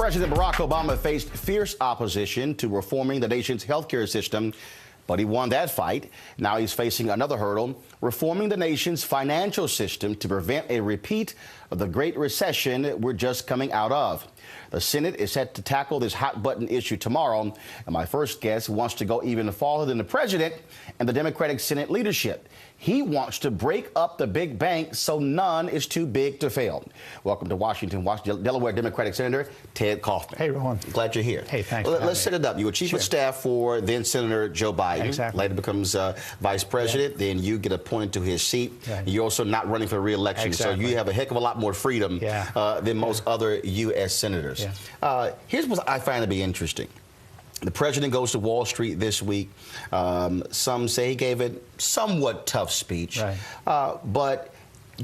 President Barack Obama faced fierce opposition to reforming the nation's healthcare system, but he won that fight. Now he's facing another hurdle, reforming the nation's financial system to prevent a repeat of the Great Recession we're just coming out of. The Senate is set to tackle this hot-button issue tomorrow, and my first guest wants to go even farther than the president and the Democratic Senate leadership. He wants to break up the big banks so none is too big to fail. Welcome to Washington, Delaware Democratic Senator Ted Kaufman. Hey, Roland. Glad you're here. Hey, thanks. Let's set it up. You were chief of staff for then Senator Joe Biden. Exactly. Later becomes vice president. Yeah. Then you get appointed to his seat. Yeah. You're also not running for re-election, exactly. So you have a heck of a lot more freedom than most other U.S. senators. Yeah. Here's what I find to be interesting. The president goes to Wall Street this week. Some say he gave a somewhat tough speech. Right. But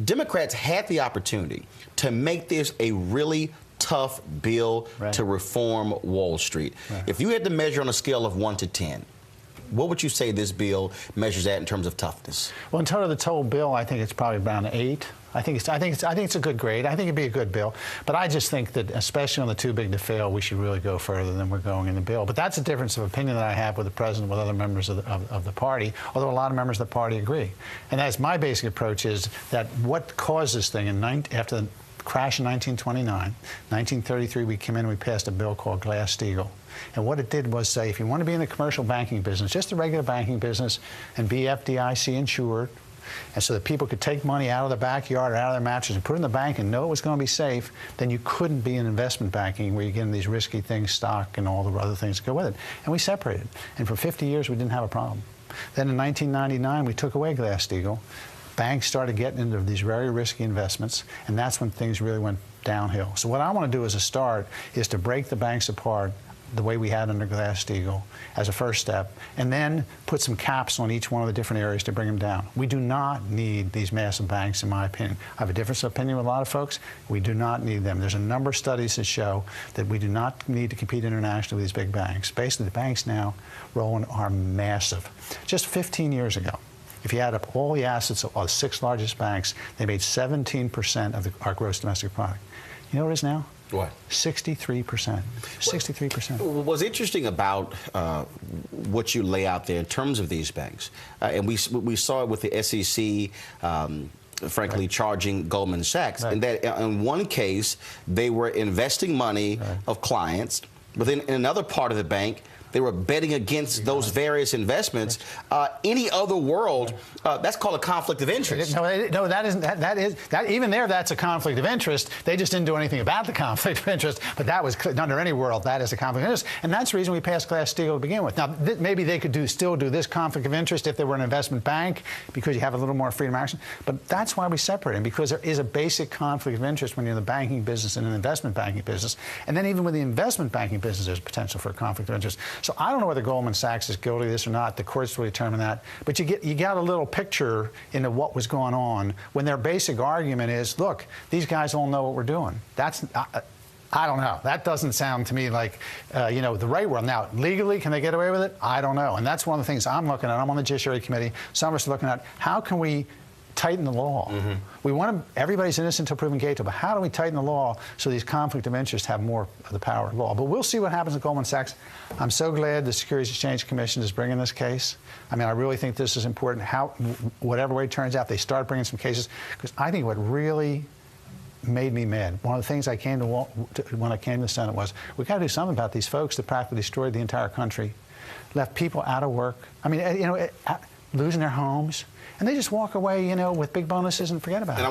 Democrats had the opportunity to make this a really tough bill to reform Wall Street. Right. If you had to measure on a scale of 1 to 10, what would you say this bill measures at in terms of toughness? Well, in terms of the total bill, I think it's probably around 8. I think it's a good grade. I think it'd be a good bill, but I just think that, especially on the too big to fail, we should really go further than we're going in the bill. But that's a difference of opinion that I have with the president, with other members of the party. Although a lot of members of the party agree, and that's my basic approach. Is that what caused this thing after the crash in 1929, 1933, we came in and we passed a bill called Glass-Steagall. And what it did was say, if you want to be in the commercial banking business, just the regular banking business, and be FDIC insured, and so that people could take money out of their backyard or out of their mattress and put it in the bank and know it was going to be safe, then you couldn't be in investment banking where you get into these risky things, stock and all the other things that go with it. And we separated. And for 50 years, we didn't have a problem. Then in 1999, we took away Glass-Steagall. Banks started getting into these very risky investments, and that's when things really went downhill. So what I want to do as a start is to break the banks apart the way we had under Glass-Steagall as a first step, and then put some caps on each one of the different areas to bring them down. We do not need these massive banks, in my opinion. I have a different opinion with a lot of folks. We do not need them. There's a number of studies that show that we do not need to compete internationally with these big banks. Basically, the banks now, Roland, are massive. Just 15 years ago, if you add up all the assets of the 6 largest banks, they made 17% of our gross domestic product. You know what it is now? What? 63%. 63%. What's interesting about what you lay out there in terms of these banks, and we saw it with the SEC, frankly, charging Goldman Sachs, and that in one case, they were investing money of clients, but then in another part of the bank, they were betting against those various investments. Any other world, that's called a conflict of interest. No, that isn't. That even there, that's a conflict of interest. They just didn't do anything about the conflict of interest. But that was under any world, that is a conflict of interest, and that's the reason we passed Glass-Steagall to begin with. Now, maybe they could still do this conflict of interest if they were an investment bank, because you have a little more freedom of action. But that's why we separate them, because there is a basic conflict of interest when you're in the banking business and in the investment banking business, and then even with the investment banking business, there's potential for a conflict of interest. So I don't know whether Goldman Sachs is guilty of this or not. The courts will determine that. But you got a little picture into what was going on when their basic argument is, look, these guys all know what we're doing. That's I don't know. That doesn't sound to me like the right world. Now, legally, can they get away with it? I don't know. And that's one of the things I'm looking at. I'm on the Judiciary Committee. Some of us are looking at how can we tighten the law. We want everybody's innocent until proven guilty, but how do we tighten the law so these conflict of interest have more of the power of law? But we'll see what happens at Goldman Sachs. I'm so glad the Securities Exchange Commission is bringing this case. I mean, I really think this is important. Whatever way it turns out, they start bringing some cases, because I think what really made me mad, one of the things I came to when I came to the Senate was, we got to do something about these folks that practically destroyed the entire country, left people out of work. I mean, losing their homes. And they just walk away, with big bonuses and forget about it.